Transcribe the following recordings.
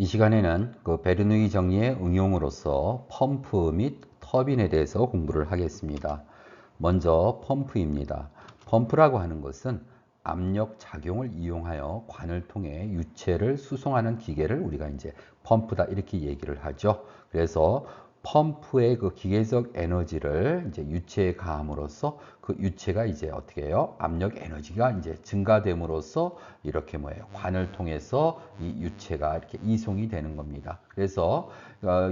이 시간에는 그 베르누이 정리의 응용으로서 펌프 및 터빈에 대해서 공부를 하겠습니다. 먼저 펌프입니다. 펌프라고 하는 것은 압력 작용을 이용하여 관을 통해 유체를 수송하는 기계를 우리가 이제 펌프다 이렇게 얘기를 하죠. 그래서 펌프의 그 기계적 에너지를 이제 유체에 가함으로써 그 유체가 이제 어떻게 해요? 압력 에너지가 이제 증가됨으로써 이렇게 뭐예요? 관을 통해서 이 유체가 이렇게 이송이 되는 겁니다. 그래서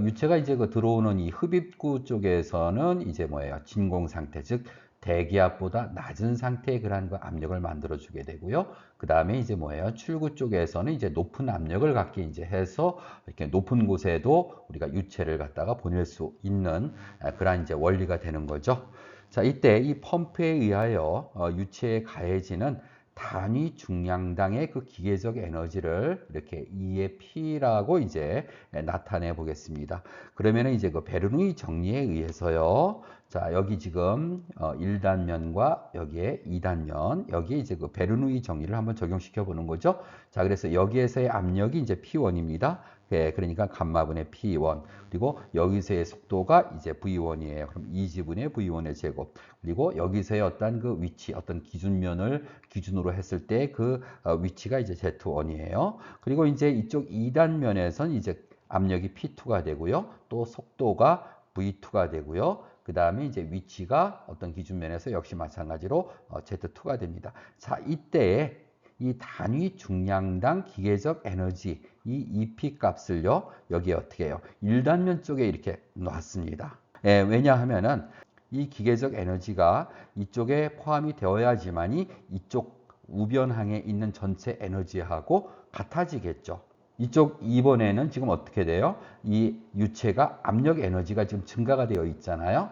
유체가 이제 그 들어오는 이 흡입구 쪽에서는 이제 뭐예요? 진공 상태, 즉 대기압보다 낮은 상태의 그러한 그 압력을 만들어 주게 되고요. 그 다음에 이제 뭐예요? 출구 쪽에서는 이제 높은 압력을 갖게 이제 해서 이렇게 높은 곳에도 우리가 유체를 갖다가 보낼 수 있는 그러한 이제 원리가 되는 거죠. 자, 이때 이 펌프에 의하여 유체에 가해지는 단위 중량당의 그 기계적 에너지를 이렇게 E의 P라고 이제 나타내 보겠습니다. 그러면은 이제 그 베르누이 정리에 의해서요. 자, 여기 지금 1단면과 여기에 2단면, 여기에 이제 그 베르누이 정리를 한번 적용시켜 보는 거죠. 자, 그래서 여기에서의 압력이 이제 P1입니다. 예, 그러니까 감마분의 P1. 그리고 여기서의 속도가 이제 V1이에요. 그럼 2지분의 V1의 제곱. 그리고 여기서의 어떤 그 위치, 어떤 기준면을 기준으로 했을 때 그 위치가 이제 Z1이에요. 그리고 이제 이쪽 2단면에선 이제 압력이 P2가 되고요. 또 속도가 V2가 되고요. 그 다음에 이제 위치가 어떤 기준면에서 역시 마찬가지로 Z2가 됩니다. 자, 이때에 이 단위 중량당 기계적 에너지 이 EP 값을요 여기에 어떻게 해요? 1단면 쪽에 이렇게 놨습니다. 예, 왜냐하면은 이 기계적 에너지가 이쪽에 포함이 되어야지만이 이쪽 우변항에 있는 전체 에너지하고 같아지겠죠. 이쪽 2번에는 지금 어떻게 돼요? 이 유체가 압력 에너지가 지금 증가가 되어 있잖아요.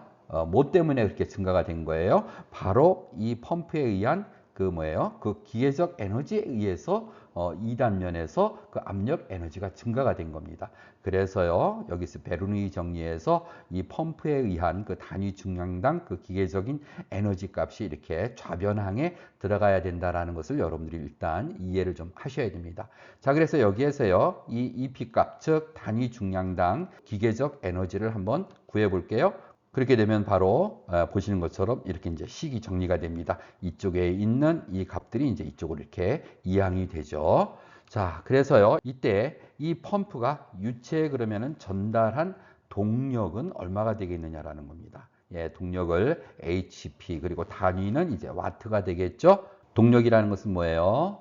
뭐 때문에 그렇게 증가가 된 거예요? 바로 이 펌프에 의한 그 뭐예요? 그 기계적 에너지에 의해서 2단면에서 그 압력 에너지가 증가가 된 겁니다. 그래서요, 여기서 베르누이 정리에서 이 펌프에 의한 그 단위 중량당 그 기계적인 에너지 값이 이렇게 좌변항에 들어가야 된다라는 것을 여러분들이 일단 이해를 좀 하셔야 됩니다. 자, 그래서 여기에서요, 이 EP 값, 즉 단위 중량당 기계적 에너지를 한번 구해 볼게요. 그렇게 되면 바로 보시는 것처럼 이렇게 이제 식이 정리가 됩니다. 이쪽에 있는 이 값들이 이제 이쪽으로 이렇게 이항이 되죠. 자, 그래서요, 이때 이 펌프가 유체에 그러면은 전달한 동력은 얼마가 되겠느냐라는 겁니다. 예, 동력을 HP 그리고 단위는 이제 와트가 되겠죠. 동력이라는 것은 뭐예요?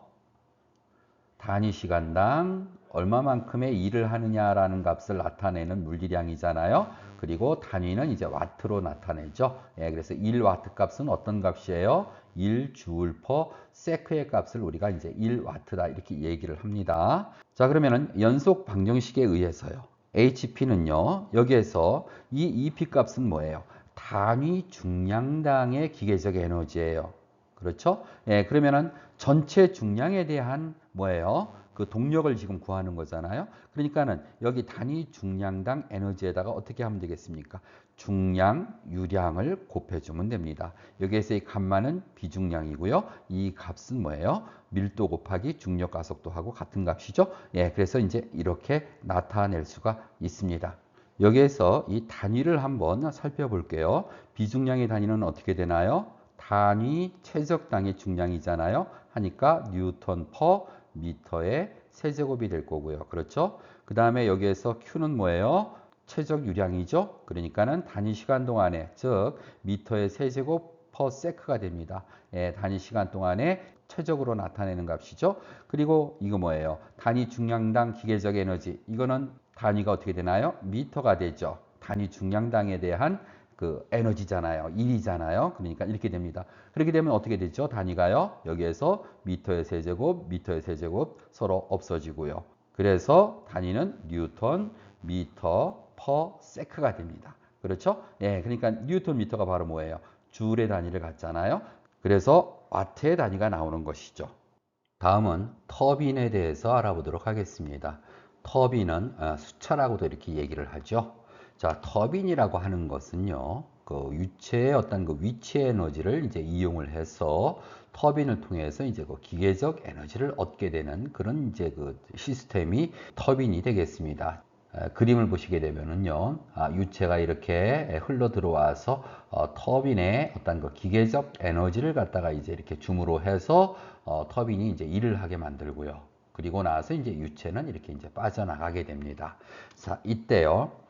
단위 시간당 얼마만큼의 일을 하느냐라는 값을 나타내는 물질량이잖아요. 그리고 단위는 이제 와트로 나타내죠. 예, 그래서 1와트 값은 어떤 값이에요? 1주울 퍼 세크의 값을 우리가 이제 1와트다 이렇게 얘기를 합니다. 자, 그러면은 연속 방정식에 의해서요. HP는요. 여기에서 이 EP 값은 뭐예요? 단위 중량당의 기계적 에너지예요. 그렇죠? 예, 그러면은 전체 중량에 대한 뭐예요? 그 동력을 지금 구하는 거잖아요. 그러니까는 여기 단위 중량당 에너지에다가 어떻게 하면 되겠습니까? 중량, 유량을 곱해주면 됩니다. 여기에서 이 값만은 비중량이고요. 이 값은 뭐예요? 밀도 곱하기 중력 가속도하고 같은 값이죠. 예, 그래서 이제 이렇게 나타낼 수가 있습니다. 여기에서 이 단위를 한번 살펴볼게요. 비중량의 단위는 어떻게 되나요? 단위 최적당의 중량이잖아요. 하니까 뉴턴 퍼 미터의 세제곱이 될 거고요. 그렇죠? 그 다음에 여기에서 Q는 뭐예요? 최적 유량이죠. 그러니까는 단위 시간 동안에, 즉 미터의 세제곱 퍼 세크가 됩니다. 예, 단위 시간 동안에 최적으로 나타내는 값이죠. 그리고 이거 뭐예요? 단위 중량당 기계적 에너지. 이거는 단위가 어떻게 되나요? 미터가 되죠. 단위 중량당에 대한 그 에너지잖아요. 1이잖아요. 그러니까 이렇게 됩니다. 그렇게 되면 어떻게 되죠? 단위가요. 여기에서 미터의 세제곱 서로 없어지고요. 그래서 단위는 뉴턴 미터 퍼 세크가 됩니다. 그렇죠? 예, 그러니까 뉴턴 미터가 바로 뭐예요? 줄의 단위를 갖잖아요. 그래서 와트의 단위가 나오는 것이죠. 다음은 터빈에 대해서 알아보도록 하겠습니다. 터빈은 수차라고도 이렇게 얘기를 하죠. 자, 터빈이라고 하는 것은요, 그 유체의 어떤 그 위치 에너지를 이제 이용을 해서 터빈을 통해서 이제 그 기계적 에너지를 얻게 되는 그런 이제 그 시스템이 터빈이 되겠습니다. 그림을 보시게 되면은요, 유체가 이렇게 흘러 들어와서 터빈의 어떤 그 기계적 에너지를 갖다가 이제 이렇게 줌으로 해서 터빈이 이제 일을 하게 만들고요. 그리고 나서 이제 유체는 이렇게 이제 빠져나가게 됩니다. 자, 이때요.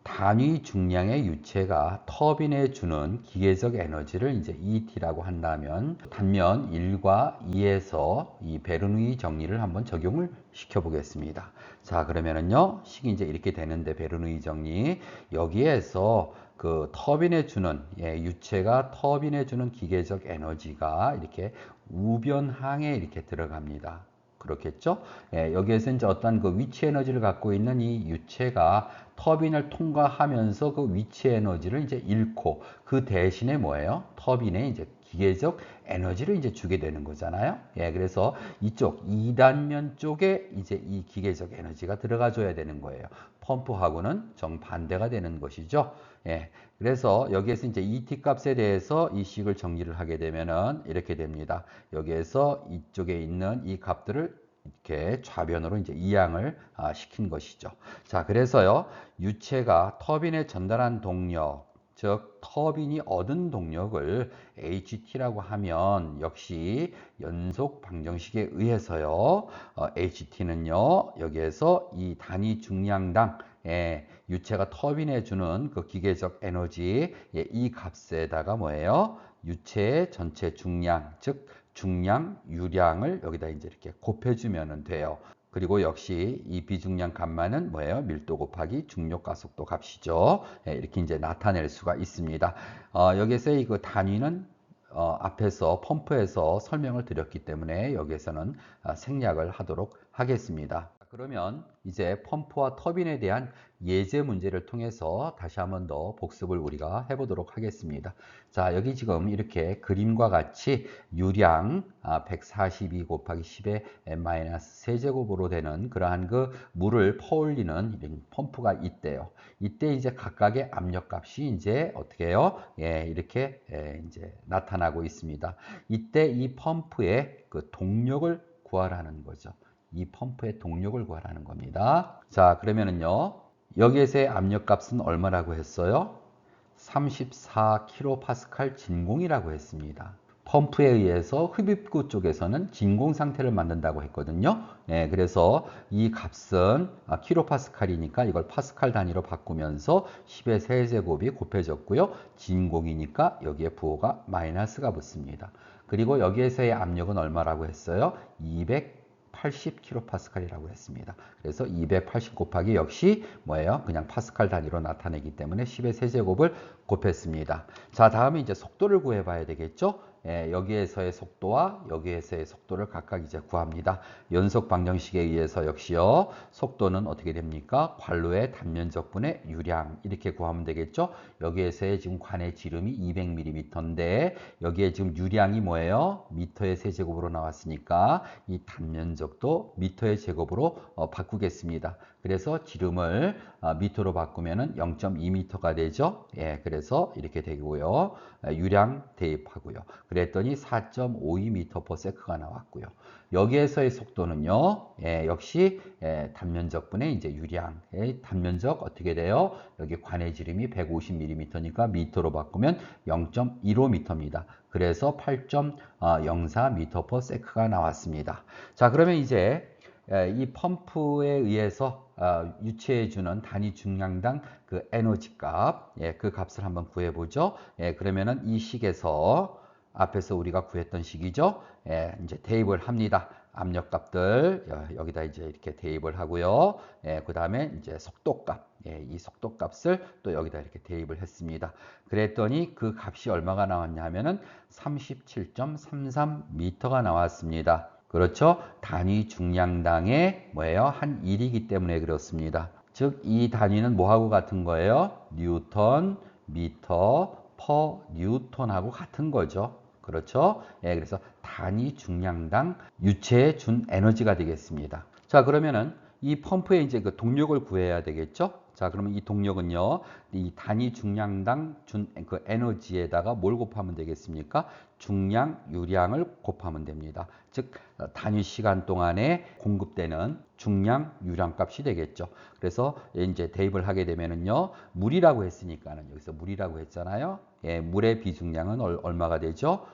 단위 중량의 유체가 터빈에 주는 기계적 에너지를 이제 ET라고 한다면 단면 1과 2에서 이 베르누이 정리를 한번 적용을 시켜 보겠습니다. 자, 그러면은요, 식이 이제 이렇게 되는데 베르누이 정리 여기에서 그 터빈에 주는 유체가 터빈에 주는 기계적 에너지가 이렇게 우변항에 이렇게 들어갑니다. 그렇겠죠? 여기에서 이제 어떤 그 위치 에너지를 갖고 있는 이 유체가 터빈을 통과하면서 그 위치 에너지를 이제 잃고 그 대신에 뭐예요? 터빈에 이제 기계적 에너지를 이제 주게 되는 거잖아요. 그래서 이쪽 2단면 쪽에 이제 이 기계적 에너지가 들어가 줘야 되는 거예요. 펌프하고는 정반대가 되는 것이죠. 그래서 여기에서 이제 ET 값에 대해서 이 식을 정리를 하게 되면은 이렇게 됩니다. 여기에서 이쪽에 있는 이 값들을 이렇게 좌변으로 이제 이항을 시킨 것이죠. 자, 그래서요, 유체가 터빈에 전달한 동력, 즉 터빈이 얻은 동력을 HT라고 하면 역시 연속 방정식에 의해서요, HT는요, 여기에서 이 단위 중량당 유체가 터빈에 주는 그 기계적 에너지 이 값에다가 뭐예요? 유체의 전체 중량, 즉 중량, 유량을 여기다 이제 이렇게 곱해주면 돼요. 그리고 역시 이 비중량 값만은 뭐예요? 밀도 곱하기 중력 가속도 값이죠. 이렇게 이제 나타낼 수가 있습니다. 여기서 이 그 단위는 앞에서 펌프에서 설명을 드렸기 때문에 여기에서는 생략을 하도록 하겠습니다. 그러면 이제 펌프와 터빈에 대한 예제 문제를 통해서 다시 한번 더 복습을 우리가 해보도록 하겠습니다. 자, 여기 지금 이렇게 그림과 같이 유량 142 곱하기 10의 n-세제곱으로 되는 그러한 그 물을 퍼올리는 이런 펌프가 있대요. 이때 이제 각각의 압력 값이 이제 어떻게 해요? 이렇게 이제 나타나고 있습니다. 이때 이 펌프의 그 동력을 구하라는 거죠. 이 펌프의 동력을 구하라는 겁니다. 자, 그러면은요, 여기에서의 압력값은 얼마라고 했어요? 34kPa 진공이라고 했습니다. 펌프에 의해서 흡입구 쪽에서는 진공 상태를 만든다고 했거든요. 그래서 이 값은 킬로파스칼이니까 이걸 파스칼 단위로 바꾸면서 10의 세제곱이 곱해졌고요. 진공이니까 여기에 부호가 마이너스가 붙습니다. 그리고 여기에서의 압력은 얼마라고 했어요? 280kPa이라고 했습니다. 그래서 280 곱하기 역시 뭐예요? 그냥 파스칼 단위로 나타내기 때문에 10의 세제곱을 곱했습니다. 자, 다음에 이제 속도를 구해봐야 되겠죠? 여기에서의 속도와 여기에서의 속도를 각각 이제 구합니다. 연속 방정식에 의해서 역시요. 속도는 어떻게 됩니까? 관로의 단면적분의 유량 이렇게 구하면 되겠죠? 여기에서의 지금 관의 지름이 200mm인데 여기에 지금 유량이 뭐예요? 미터의 세제곱으로 나왔으니까 이 단면적도 미터의 제곱으로 바꾸겠습니다. 그래서 지름을 미터로 바꾸면은 0.2m가 되죠. 그래서 이렇게 되고요. 유량 대입하고요. 그랬더니 4.52m/s가 나왔고요. 여기에서의 속도는요, 역시 단면적분의 이제 유량의 단면적 어떻게 돼요? 여기 관의 지름이 150mm니까 미터로 바꾸면 0.15m입니다. 그래서 8.04m/s가 나왔습니다. 자, 그러면 이제 이 펌프에 의해서 유체해주는 단위 중량당 그 에너지 값, 그 값을 한번 구해보죠. 그러면은 이 식에서 앞에서 우리가 구했던 식이죠. 이제 대입을 합니다. 압력 값들 여기다 이제 이렇게 대입을 하고요. 그 다음에 이제 속도 값, 이 속도 값을 또 여기다 이렇게 대입을 했습니다. 그랬더니 그 값이 얼마가 나왔냐 하면은 37.33m가 나왔습니다. 그렇죠? 단위 중량당의 뭐예요? 한 1이기 때문에 그렇습니다. 즉, 이 단위는 뭐하고 같은 거예요? 뉴턴, 미터, 퍼 뉴턴하고 같은 거죠. 그렇죠? 그래서 단위 중량당 유체에 준 에너지가 되겠습니다. 자, 그러면은 이 펌프에 이제 그 동력을 구해야 되겠죠? 자, 그러면 이 동력은요, 이 단위 중량당 준 그 에너지에다가 뭘 곱하면 되겠습니까? 중량, 유량을 곱하면 됩니다. 즉, 단위 시간 동안에 공급되는 중량, 유량 값이 되겠죠. 그래서 이제 대입을 하게 되면은요, 물이라고 했으니까는 여기서 물이라고 했잖아요. 예, 물의 비중량은 얼마가 되죠?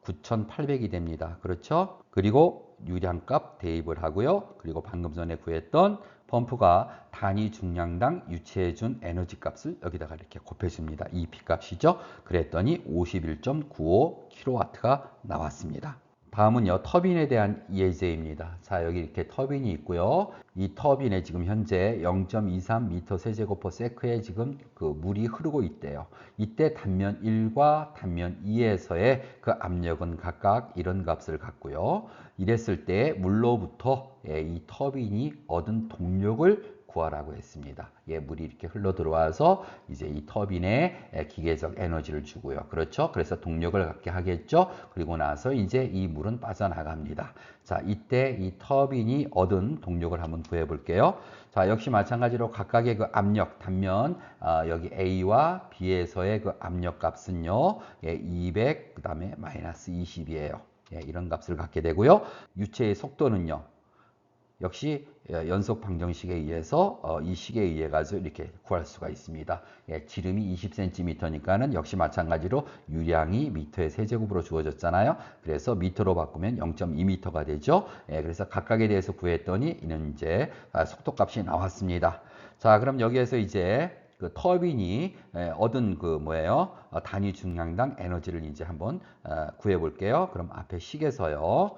9,800이 됩니다. 그렇죠? 그리고 유량값 대입을 하고요. 그리고 방금 전에 구했던 펌프가 단위 중량당 유체해준 에너지 값을 여기다가 이렇게 곱해줍니다. EP 값이죠. 그랬더니 51.95kW가 나왔습니다. 다음은요, 터빈에 대한 예제입니다. 자, 여기 이렇게 터빈이 있고요. 이 터빈에 지금 현재 0.23m 세제곱퍼세크에 지금 그 물이 흐르고 있대요. 이때 단면 1과 단면 2에서의 그 압력은 각각 이런 값을 갖고요. 이랬을 때 물로부터 이 터빈이 얻은 동력을 구하라고 했습니다. 예, 물이 이렇게 흘러 들어와서 이제 이 터빈에 기계적 에너지를 주고요. 그렇죠? 그래서 동력을 갖게 하겠죠. 그리고 나서 이제 이 물은 빠져나갑니다. 자, 이때 이 터빈이 얻은 동력을 한번 구해 볼게요. 자, 역시 마찬가지로 각각의 그 압력, 단면 여기 A와 B에서의 그 압력 값은요. 예, 200, 그다음에 마이너스 20이에요. 예, 이런 값을 갖게 되고요. 유체의 속도는요. 역시 연속 방정식에 의해서 이 식에 의해 가지고 이렇게 구할 수가 있습니다. 예, 지름이 20cm니까는 역시 마찬가지로 유량이 미터의 세제곱으로 주어졌잖아요. 그래서 미터로 바꾸면 0.2m가 되죠. 예, 그래서 각각에 대해서 구했더니 이는 이제 속도값이 나왔습니다. 자, 그럼 여기에서 이제 그 터빈이 얻은 그 뭐예요? 단위 중량당 에너지를 이제 한번 구해 볼게요. 그럼 앞에 식에서요.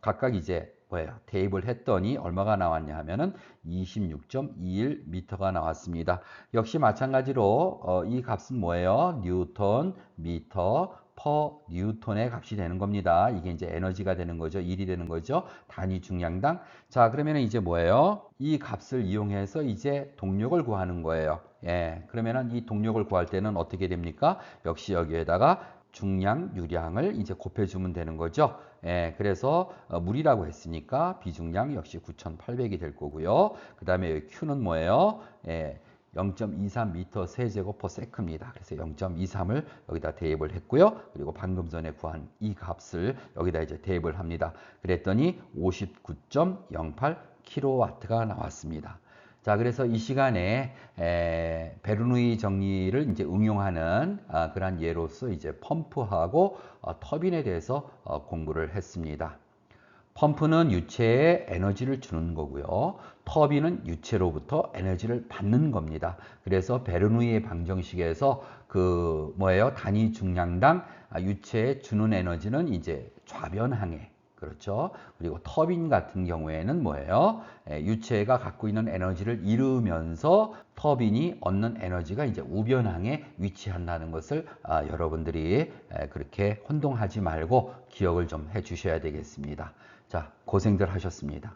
각각 이제 뭐예요? 대입을 했더니 얼마가 나왔냐 하면은 26.21m가 나왔습니다. 역시 마찬가지로 이 값은 뭐예요? 뉴턴, 미터, 퍼 뉴턴의 값이 되는 겁니다. 이게 이제 에너지가 되는 거죠. 1이 되는 거죠. 단위 중량당. 자, 그러면 이제 뭐예요? 이 값을 이용해서 이제 동력을 구하는 거예요. 예, 그러면은 이 동력을 구할 때는 어떻게 됩니까? 역시 여기에다가 중량, 유량을 이제 곱해주면 되는 거죠. 예, 그래서 물이라고 했으니까 비중량 역시 9,800이 될 거고요. 그 다음에 여기 Q는 뭐예요? 예, 0.23m 세제곱퍼세크입니다. 그래서 0.23을 여기다 대입을 했고요. 그리고 방금 전에 구한 이 값을 여기다 이제 대입을 합니다. 그랬더니 59.08kW가 나왔습니다. 자, 그래서 이 시간에 베르누이 정리를 이제 응용하는 그러한 예로서 이제 펌프하고 터빈에 대해서 공부를 했습니다. 펌프는 유체에 에너지를 주는 거고요. 터빈은 유체로부터 에너지를 받는 겁니다. 그래서 베르누이의 방정식에서 그 뭐예요? 단위 중량당 유체에 주는 에너지는 이제 좌변항에 그렇죠. 그리고 터빈 같은 경우에는 뭐예요? 유체가 갖고 있는 에너지를 잃으면서 터빈이 얻는 에너지가 이제 우변항에 위치한다는 것을 여러분들이 그렇게 혼동하지 말고 기억을 좀 해 주셔야 되겠습니다. 자, 고생들 하셨습니다.